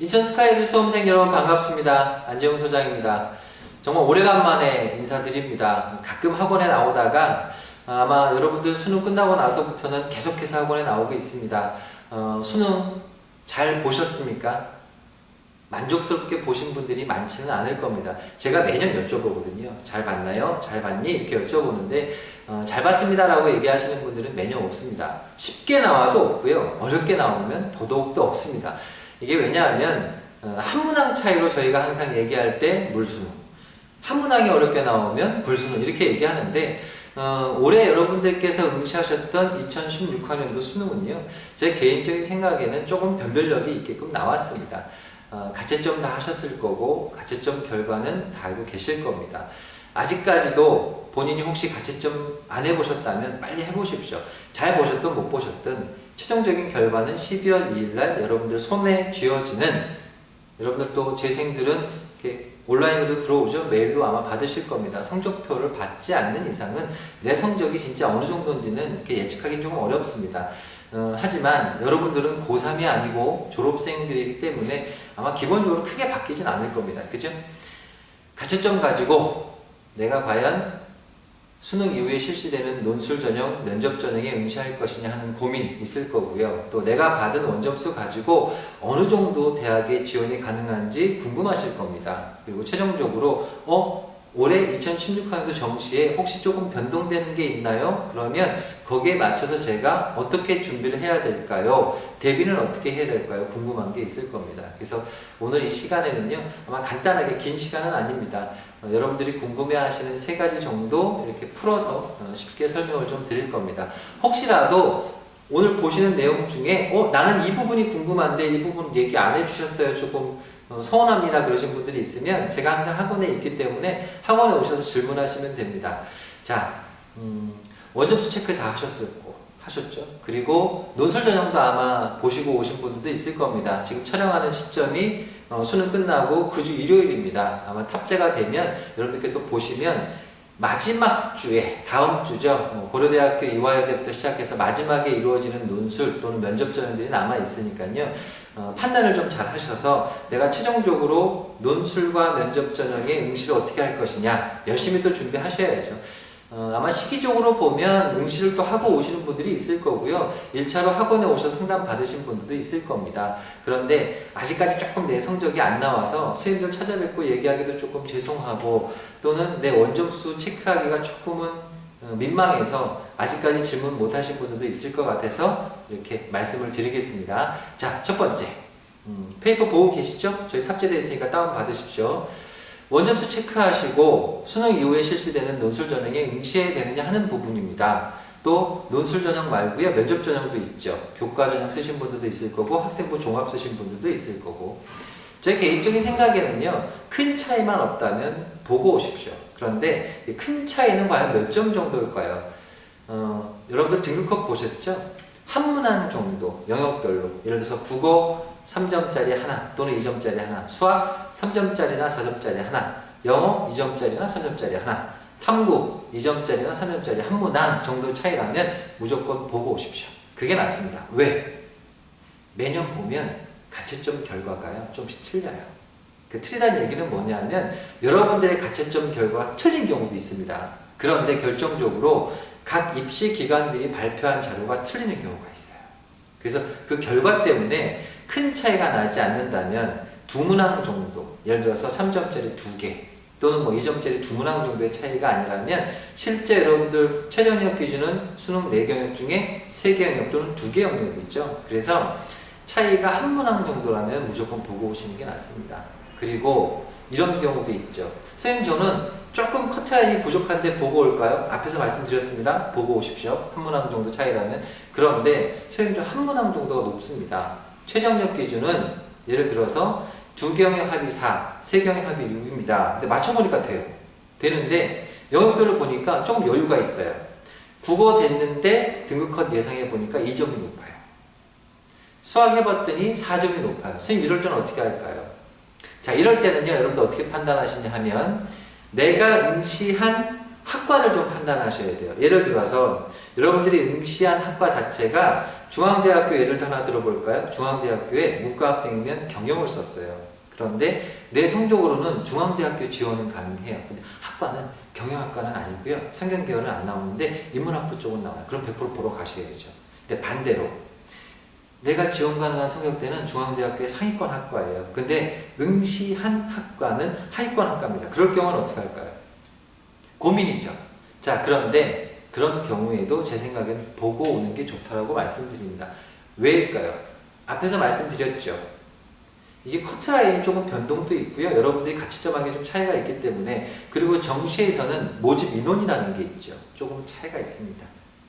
인천 스카이드 수험생 여러분 반갑습니다. 안재용 소장입니다. 정말 오래간만에 인사드립니다. 가끔 학원에 나오다가 아마 여러분들 수능 끝나고 나서부터는 계속해서 학원에 나오고 있습니다. 수능 잘 보셨습니까? 만족스럽게 보신 분들이 많지는 않을 겁니다. 제가 매년 여쭤보거든요. 잘 봤나요? 잘 봤니? 이렇게 여쭤보는데 잘 봤습니다 라고 얘기하시는 분들은 매년 없습니다. 쉽게 나와도 없고요. 어렵게 나오면 더더욱도 없습니다. 이게 왜냐하면 한 문항 차이로 저희가 항상 얘기할 때 물수능, 한 문항이 어렵게 나오면 불수능 이렇게 얘기하는데 올해 여러분들께서 응시하셨던 2016학년도 수능은요, 제 개인적인 생각에는 조금 변별력이 있게끔 나왔습니다. 가채점 다 하셨을 거고 가채점 결과는 다 알고 계실 겁니다. 아직까지도 본인이 혹시 가채점 안 해보셨다면 빨리 해보십시오. 잘 보셨든 못 보셨든 최종적인 결과는 12월 2일날 여러분들 손에 쥐어지는, 여러분들 또 재생들은 이렇게 온라인으로 들어오죠. 메일도 아마 받으실 겁니다. 성적표를 받지 않는 이상은 내 성적이 진짜 어느 정도인지는 이렇게 예측하기 조금 어렵습니다. 하지만 여러분들은 고3이 아니고 졸업생들이기 때문에 아마 기본적으로 크게 바뀌진 않을 겁니다. 그죠? 가채점 가지고 내가 과연 수능 이후에 실시되는 논술 전형, 면접 전형에 응시할 것이냐 하는 고민 있을 거고요. 또 내가 받은 원점수 가지고 어느 정도 대학에 지원이 가능한지 궁금하실 겁니다. 그리고 최종적으로 올해 2016학년도 정시에 혹시 조금 변동되는 게 있나요? 그러면 거기에 맞춰서 제가 어떻게 준비를 해야 될까요? 대비는 어떻게 해야 될까요? 궁금한 게 있을 겁니다. 그래서 오늘 이 시간에는요, 아마 간단하게 긴 시간은 아닙니다. 여러분들이 궁금해하시는 3가지 정도 이렇게 풀어서 쉽게 설명을 좀 드릴 겁니다. 혹시라도 오늘 보시는 내용 중에 나는 이 부분이 궁금한데 이 부분 얘기 안 해주셨어요, 조금 서운합니다 그러신 분들이 있으면 제가 항상 학원에 있기 때문에 학원에 오셔서 질문하시면 됩니다. 자, 원점수 체크 다 하셨죠? 그리고 논술 전형도 아마 보시고 오신 분들도 있을 겁니다. 지금 촬영하는 시점이 수능 끝나고 그 주 일요일입니다. 아마 탑재가 되면 여러분들께 또 보시면 마지막 주에, 다음 주죠. 고려대학교 이화여대부터 시작해서 마지막에 이루어지는 논술 또는 면접 전형들이 남아 있으니까요. 판단을 좀 잘 하셔서 내가 최종적으로 논술과 면접 전형의 응시를 어떻게 할 것이냐 열심히 또 준비하셔야죠. 아마 시기적으로 보면 응시를 또 하고 오시는 분들이 있을 거고요. 1차로 학원에 오셔서 상담 받으신 분들도 있을 겁니다. 그런데 아직까지 조금 내 성적이 안 나와서 선생님들 찾아뵙고 얘기하기도 조금 죄송하고, 또는 내 원점수 체크하기가 조금은 민망해서 아직까지 질문 못 하신 분들도 있을 것 같아서 이렇게 말씀을 드리겠습니다. 자, 첫 번째, 페이퍼 보고 계시죠? 저희 탑재되어 있으니까 다운 받으십시오. 원점수 체크하시고 수능 이후에 실시되는 논술 전형에 응시해야 되느냐 하는 부분입니다. 또 논술 전형 말고요, 면접 전형도 있죠. 교과 전형 쓰신 분들도 있을 거고 학생부 종합 쓰신 분들도 있을 거고, 제 개인적인 생각에는요, 큰 차이만 없다면 보고 오십시오. 그런데 큰 차이는 과연 몇 점 정도일까요? 여러분들 등급컷 보셨죠? 한 문항 정도 영역별로, 예를 들어서 국어 3점짜리 하나 또는 2점짜리 하나, 수학 3점짜리나 4점짜리 하나, 영어 2점짜리나 3점짜리 하나, 탐구 2점짜리나 3점짜리 한 문항 정도 차이라면 무조건 보고 오십시오. 그게 낫습니다. 왜? 매년 보면 가채점 결과가요, 좀씩 틀려요. 그 틀리다는 얘기는 뭐냐면 여러분들의 가채점 결과가 틀린 경우도 있습니다. 그런데 결정적으로 각 입시 기관들이 발표한 자료가 틀리는 경우가 있어요. 그래서 그 결과 때문에 큰 차이가 나지 않는다면 두 문항 정도, 예를 들어서 3점짜리 2개 또는 2점짜리 두 문항 정도의 차이가 아니라면 실제 여러분들 최저영역 기준은 수능 4개 영역 중에 3개 영역 또는 2개 영역이 있죠. 그래서 차이가 한 문항 정도라면 무조건 보고 오시는 게 낫습니다. 그리고 이런 경우도 있죠. 선생님, 저는 조금 커트라인이 부족한데 보고 올까요? 앞에서 말씀드렸습니다. 보고 오십시오. 한 문항 정도 차이라면. 그런데 선생님, 저 한 문항 정도가 높습니다. 최저영역 기준은 예를 들어서 2개 영역 합이 4, 3개 영역 합이 6입니다. 근데 맞춰보니까 돼요. 되는데 영역별로 보니까 조금 여유가 있어요. 국어 됐는데 등급컷 예상해 보니까 2점이 높아요. 수학 해봤더니 4점이 높아요. 선생님, 이럴 때는 어떻게 할까요? 자, 이럴 때는요, 여러분들 어떻게 판단하시냐 하면 내가 응시한 학과를 좀 판단하셔야 돼요. 예를 들어서 여러분들이 응시한 학과 자체가 중앙대학교 예를 들어 하나 들어볼까요? 중앙대학교에 문과학생이면 경영을 썼어요. 그런데 내 성적으로는 중앙대학교 지원은 가능해요. 근데 학과는 경영학과는 아니고요. 상경계열은 안 나오는데 인문학부 쪽은 나와요. 그럼 100% 보러 가셔야죠. 근데 반대로 내가 지원 가능한 성적대는 중앙대학교의 상위권 학과예요. 근데 응시한 학과는 하위권 학과입니다. 그럴 경우는 어떻게 할까요? 고민이죠. 자, 그런데 그런 경우에도 제 생각엔 보고 오는 게 좋다라고 말씀드립니다. 왜일까요? 앞에서 말씀드렸죠. 이게 커트라인이 조금 변동도 있고요. 여러분들이 가치점하게 좀 차이가 있기 때문에, 그리고 정시에서는 모집 인원이라는 게 있죠. 조금 차이가 있습니다.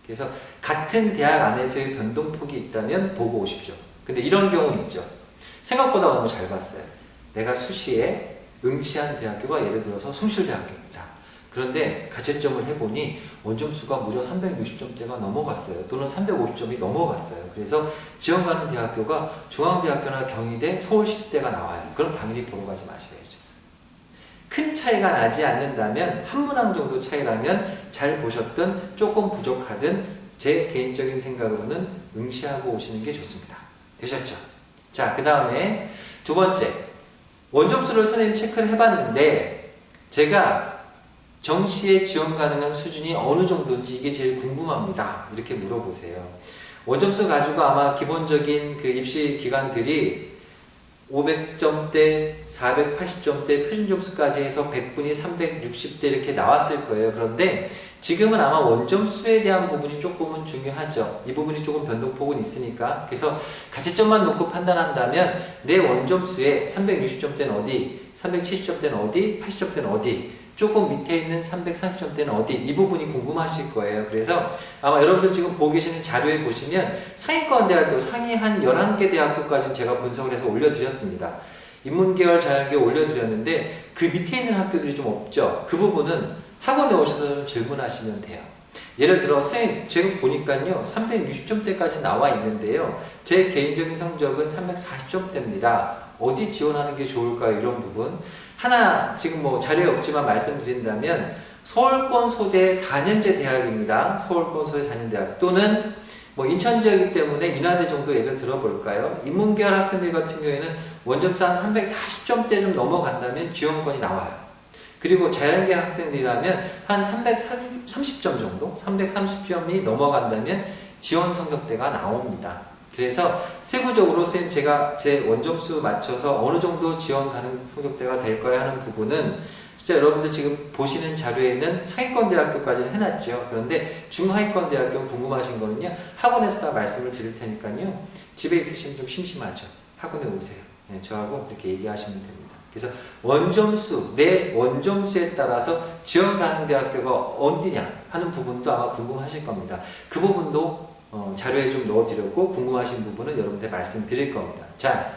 그래서 같은 대학 안에서의 변동폭이 있다면 보고 오십시오. 근데 이런 경우는 있죠. 생각보다 너무 잘 봤어요. 내가 수시에 응시한 대학교가 예를 들어서 숭실대학교입니다. 그런데 가채점을 해보니 원점수가 무려 360점대가 넘어갔어요. 또는 350점이 넘어갔어요. 그래서 지원 가는 대학교가 중앙대학교나 경희대, 서울시대가 나와요. 그럼 당연히 보러 가지 마셔야죠. 큰 차이가 나지 않는다면, 한 문항 정도 차이라면 잘 보셨든 조금 부족하든 제 개인적인 생각으로는 응시하고 오시는 게 좋습니다. 되셨죠? 자, 그 다음에 두 번째, 원점수를 선생님 체크를 해봤는데 제가 정시에 지원 가능한 수준이 어느 정도인지 이게 제일 궁금합니다. 이렇게 물어보세요. 원점수 가지고 아마 기본적인 그 입시 기관들이 500점대, 480점대 표준점수까지 해서 100분이 360대 이렇게 나왔을 거예요. 그런데 지금은 아마 원점수에 대한 부분이 조금은 중요하죠. 이 부분이 조금 변동폭은 있으니까. 그래서 가치점만 놓고 판단한다면 내 원점수에 360점대는 어디, 370점대는 어디, 80점대는 어디, 조금 밑에 있는 330점대는 어디, 이 부분이 궁금하실 거예요. 그래서 아마 여러분들 지금 보고 계시는 자료에 보시면 상위권 대학교, 상위 한 11개 대학교까지 제가 분석을 해서 올려드렸습니다. 인문계열, 자연계열 올려드렸는데 그 밑에 있는 학교들이 좀 없죠. 그 부분은 학원에 오셔서 좀 질문하시면 돼요. 예를 들어 선생님 제가 보니까요 360점대까지 나와 있는데요, 제 개인적인 성적은 340점대입니다. 어디 지원하는 게 좋을까요? 이런 부분 하나 지금 뭐 자료에 없지만 말씀드린다면 서울권 소재 4년제 대학입니다. 서울권 소재 4년 대학 또는 뭐 인천 지역이기 때문에 인하대 정도 예를 들어볼까요? 인문계열 학생들 같은 경우에는 원점수 한 340점대 좀 넘어간다면 지원권이 나와요. 그리고 자연계 학생들이라면 한 330점 정도? 330점이 넘어간다면 지원 성적대가 나옵니다. 그래서 세부적으로 선생님 제가 제 원점수 맞춰서 어느 정도 지원 가능 성적대가 될까요 하는 부분은 진짜 여러분들 지금 보시는 자료에는 상위권 대학교까지는 해놨죠. 그런데 중하위권 대학교 궁금하신 거는요, 학원에서 다 말씀을 드릴 테니까요, 집에 있으시면 좀 심심하죠. 학원에 오세요. 네, 저하고 이렇게 얘기하시면 됩니다. 그래서 원점수, 내 원점수에 따라서 지원 가능 대학교가 어디냐 하는 부분도 아마 궁금하실 겁니다. 그 부분도 자료에 좀 넣어드렸고 궁금하신 부분은 여러분들 말씀드릴 겁니다. 자,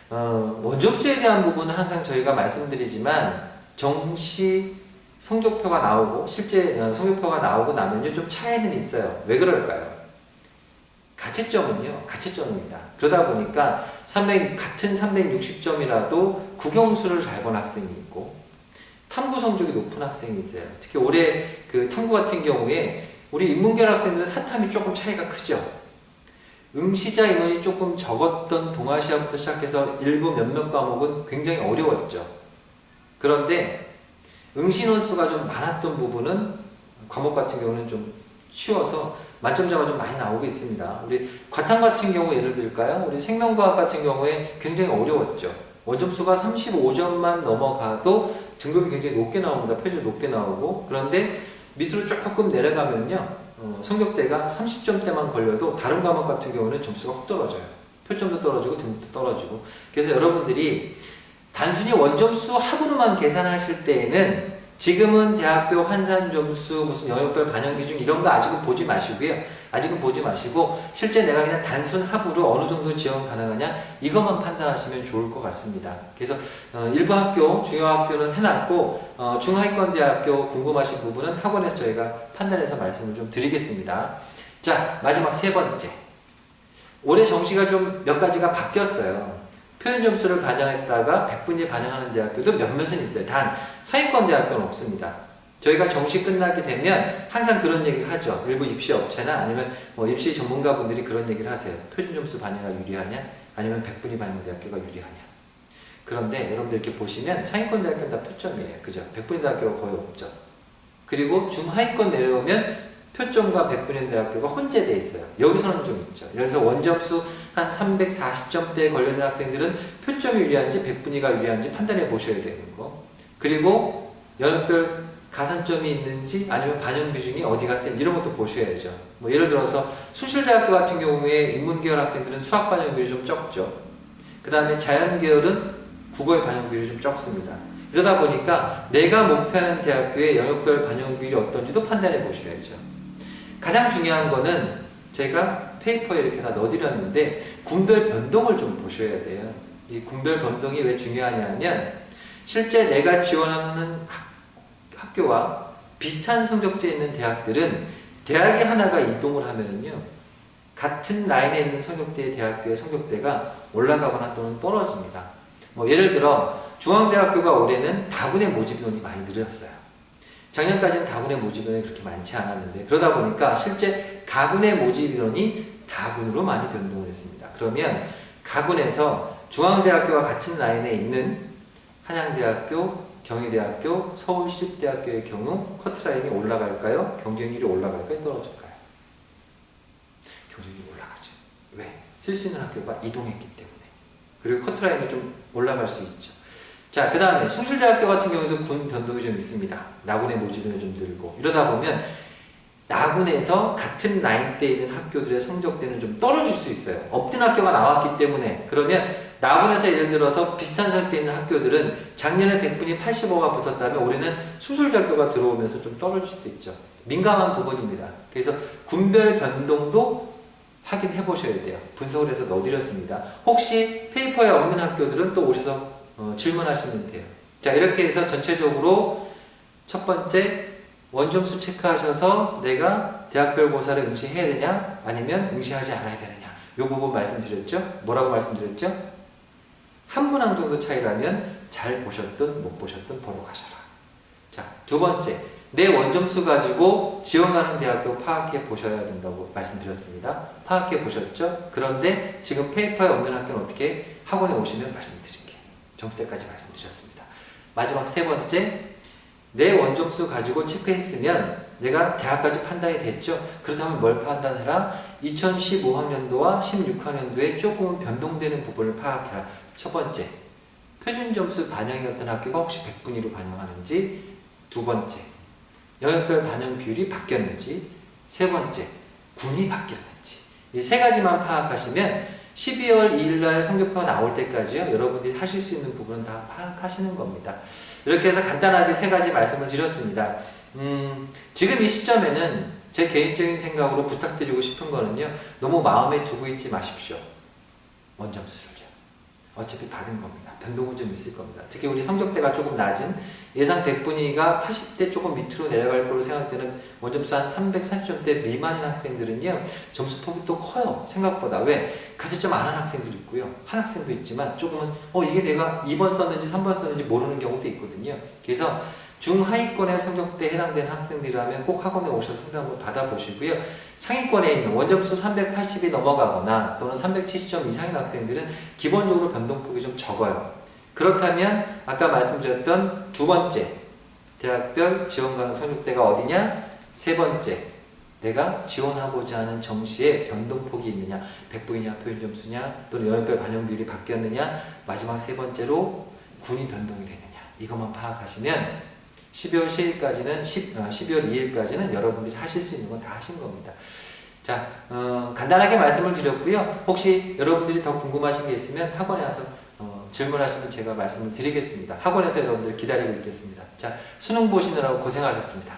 원점수에 대한 부분은 항상 저희가 말씀드리지만 정시 성적표가 나오고 실제 성적표가 나오고 나면요 좀 차이는 있어요. 왜 그럴까요? 가채점은요 가채점입니다. 그러다 보니까 같은 360점이라도 국영수를 잘 본 학생이 있고 탐구 성적이 높은 학생이 있어요. 특히 올해 그 탐구 같은 경우에 우리 인문계열 학생들은 사탐이 조금 차이가 크죠. 응시자 인원이 조금 적었던 동아시아부터 시작해서 일부 몇몇 과목은 굉장히 어려웠죠. 그런데 응시 인원 수가 좀 많았던 부분은 과목 같은 경우는 좀 쉬워서 만점자가 좀 많이 나오고 있습니다. 우리 과탐 같은 경우 예를 들까요? 우리 생명과학 같은 경우에 굉장히 어려웠죠. 원점수가 35점만 넘어가도 등급이 굉장히 높게 나옵니다. 표준이 높게 나오고. 그런데 밑으로 조금 내려가면요 성적대가 30점대만 걸려도 다른 과목 같은 경우는 점수가 훅 떨어져요. 표점도 떨어지고 등급도 떨어지고. 그래서 여러분들이 단순히 원점수 합으로만 계산하실 때에는 지금은 대학교 환산 점수, 무슨 영역별 반영 기준 이런 거 아직은 보지 마시고요. 아직은 보지 마시고 실제 내가 그냥 단순 합으로 어느 정도 지원 가능하냐 이것만 판단하시면 좋을 것 같습니다. 그래서 일부 학교, 중요 학교는 해놨고 중하위권 대학교 궁금하신 부분은 학원에서 저희가 판단해서 말씀을 좀 드리겠습니다. 자, 마지막 세 번째. 올해 정시가 좀 몇 가지가 바뀌었어요. 표준 점수를 반영했다가 100분위 반영하는 대학교도 몇몇은 있어요. 단 상위권 대학교는 없습니다. 저희가 정시 끝나게 되면 항상 그런 얘기를 하죠. 일부 입시 업체나 아니면 뭐 입시 전문가분들이 그런 얘기를 하세요. 표준 점수 반영가 유리하냐? 아니면 백분위 반영 대학교가 유리하냐? 그런데 여러분들 이렇게 보시면 상위권 대학교는 다 표점이에요. 그죠? 백분위 대학교가 거의 없죠. 그리고 중하위권 내려오면 표점과 백분위 대학교가 혼재되어 있어요. 여기서는 좀 있죠. 그래서 원점수 한 340점대에 걸려있는 학생들은 표점이 유리한지 백분위가 유리한지 판단해 보셔야 되는 거. 그리고 연별 가산점이 있는지 아니면 반영 비중이 어디가 센지 이런 것도 보셔야죠. 뭐 예를 들어서 숭실대학교 같은 경우에 인문계열 학생들은 수학 반영 비율이 좀 적죠. 그 다음에 자연계열은 국어의 반영 비율이 좀 적습니다. 이러다 보니까 내가 목표하는 대학교의 영역별 반영 비율이 어떤지도 판단해 보셔야죠. 가장 중요한 거는 제가 페이퍼에 이렇게 다 넣어드렸는데 군별 변동을 좀 보셔야 돼요. 이 군별 변동이 왜 중요하냐면 실제 내가 지원하는 학교와 비슷한 성적대에 있는 대학들은 대학이 하나가 이동을 하면은요 같은 라인에 있는 성적대의 대학교의 성적대가 올라가거나 또는 떨어집니다. 뭐 예를 들어 중앙대학교가 올해는 다군의 모집 인원이 많이 늘었어요. 작년까지는 다군의 모집 인원이 그렇게 많지 않았는데 그러다 보니까 실제 가군의 모집 인원이 다군으로 많이 변동을 했습니다. 그러면 가군에서 중앙대학교와 같은 라인에 있는 한양대학교, 경희대학교, 서울시립대학교의 경우 커트라인이 올라갈까요? 경쟁률이 올라갈까요? 떨어질까요? 경쟁률이 올라가죠. 왜? 쓸 수 있는 학교가 이동했기 때문에. 그리고 커트라인이 좀 올라갈 수 있죠. 자, 그 다음에 숭실대학교 같은 경우에도 군 변동이 좀 있습니다. 나군의 모집이 좀 늘고 이러다 보면 나군에서 같은 라인대에 있는 학교들의 성적대는 좀 떨어질 수 있어요. 없던 학교가 나왔기 때문에. 그러면 나군에서 예를 들어서 비슷한 성적대에 있는 학교들은 작년에 백분위 85가 붙었다면 올해는 숭실대학교가 들어오면서 좀 떨어질 수도 있죠. 민감한 부분입니다. 그래서 군별 변동도 확인해 보셔야 돼요. 분석을 해서 넣어드렸습니다. 혹시 페이퍼에 없는 학교들은 또 오셔서 질문하시면 돼요. 자, 이렇게 해서 전체적으로 첫 번째 원점수 체크하셔서 내가 대학별 고사를 응시해야 되냐 아니면 응시하지 않아야 되느냐 이 부분 말씀드렸죠. 뭐라고 말씀드렸죠? 한 문항 정도 차이라면 잘 보셨든 못 보셨든 보러 가셔라. 자, 두 번째 내 원점수 가지고 지원하는 대학교 파악해 보셔야 된다고 말씀드렸습니다. 파악해 보셨죠? 그런데 지금 페이퍼에 없는 학교는 어떻게 학원에 오시면 말씀드릴게요. 정시때까지 말씀드렸습니다. 마지막 세 번째 내 원점수 가지고 체크했으면 내가 대학까지 판단이 됐죠? 그렇다면 뭘 판단해라? 2015학년도와 16학년도에 조금은 변동되는 부분을 파악해라. 첫 번째, 표준점수 반영이었던 학교가 혹시 백분위로 반영하는지, 두 번째, 영역별 반영 비율이 바뀌었는지, 세 번째, 군이 바뀌었는지. 이 세 가지만 파악하시면 12월 2일날 성적표가 나올 때까지요 여러분들이 하실 수 있는 부분은 다 파악하시는 겁니다. 이렇게 해서 간단하게 세 가지 말씀을 드렸습니다. 지금 이 시점에는 제 개인적인 생각으로 부탁드리고 싶은 거는요 너무 마음에 두고 있지 마십시오. 원점수를요. 어차피 받은 겁니다. 변동은 좀 있을 겁니다. 특히 우리 성적대가 조금 낮은 예상 백분위가 80대 조금 밑으로 내려갈 걸로 생각되는 원점수 한 330점대 미만인 학생들은요 점수 폭이 또 커요. 생각보다. 왜? 가채점 안 한 학생도 있고요. 한 학생도 있지만 조금은 이게 내가 2번 썼는지 3번 썼는지 모르는 경우도 있거든요. 그래서 중하위권의 성적대에 해당되는 학생들이라면 꼭 학원에 오셔서 상담을 받아보시고요. 상위권에 있는 원점수 380이 넘어가거나 또는 370점 이상인 학생들은 기본적으로 변동폭이 좀 적어요. 그렇다면 아까 말씀드렸던 두 번째 대학별 지원관 성적대가 어디냐? 세 번째 내가 지원하고자 하는 정시에 변동폭이 있느냐? 백분위냐 표준점수냐 또는 영역별 반영 비율이 바뀌었느냐? 마지막 세 번째로 군이 변동이 되느냐? 이것만 파악하시면 12월 10일까지는 12월 2일까지는 여러분들이 하실 수 있는 건 다 하신 겁니다. 자, 간단하게 말씀을 드렸고요. 혹시 여러분들이 더 궁금하신 게 있으면 학원에 와서 질문하시면 제가 말씀을 드리겠습니다. 학원에서 여러분들 기다리고 있겠습니다. 자, 수능 보시느라고 고생하셨습니다.